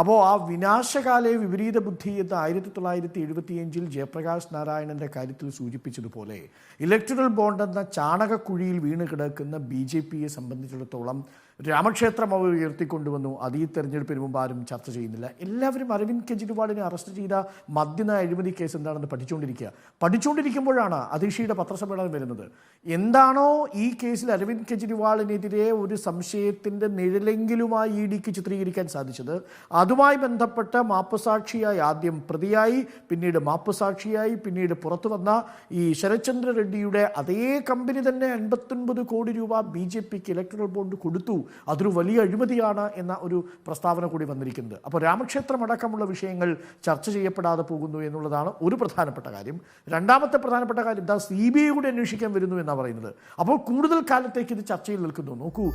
അപ്പോൾ ആ വിനാശകാലെ വിപരീത ബുദ്ധി എന്ന് 1975 ജയപ്രകാശ് നാരായണന്റെ കാര്യത്തിൽ സൂചിപ്പിച്ചതുപോലെ ഇലക്ടറൽ ബോണ്ട് എന്ന ചാണകക്കുഴിയിൽ വീണ് കിടക്കുന്ന BJPയെ സംബന്ധിച്ചിടത്തോളം രാമക്ഷേത്രം അവർ ഉയർത്തിക്കൊണ്ടുവന്നു. അത് ഈ തെരഞ്ഞെടുപ്പിന് മുമ്പ് ആരും ചർച്ച ചെയ്യുന്നില്ല. എല്ലാവരും അരവിന്ദ് കെജ്രിവാളിനെ അറസ്റ്റ് ചെയ്ത മദ്യനയ അഴിമതി കേസ് എന്താണെന്ന് പഠിച്ചുകൊണ്ടിരിക്കുമ്പോഴാണ് അതീഷിയുടെ പത്രസമ്മേളനം വരുന്നത്. എന്താണോ ഈ കേസിൽ അരവിന്ദ് കെജ്രിവാളിനെതിരെ ഒരു സംശയത്തിൻ്റെ നിഴലെങ്കിലുമായി EDക്ക് ചിത്രീകരിക്കാൻ സാധിച്ചത്, അതുമായി ബന്ധപ്പെട്ട് മാപ്പുസാക്ഷിയായി ആദ്യം പ്രതിയായി, പിന്നീട് മാപ്പുസാക്ഷിയായി, പിന്നീട് പുറത്തു വന്ന ഈ ശരത്ചന്ദ്ര റെഡ്ഡിയുടെ അതേ കമ്പനി തന്നെ 59 കോടി രൂപ BJPക്ക് ഇലക്ടറൽ ബോണ്ട് കൊടുത്തു, അതൊരു വലിയ അഴിമതിയാണ് എന്ന ഒരു പ്രസ്താവന കൂടി വന്നിരിക്കുന്നത്. അപ്പോൾ രാമക്ഷേത്രം അടക്കമുള്ള വിഷയങ്ങൾ ചർച്ച ചെയ്യപ്പെടാതെ പോകുന്നു എന്നുള്ളതാണ് ഒരു പ്രധാനപ്പെട്ട കാര്യം. രണ്ടാമത്തെ പ്രധാനപ്പെട്ട കാര്യം CBI കൂടി അന്വേഷിക്കാൻ വരുന്നു എന്നാണ് പറയുന്നത്. അപ്പോൾ കൂടുതൽ കാലത്തേക്ക് ഇത് ചർച്ചയിൽ നിൽക്കുന്നു. നോക്കൂ.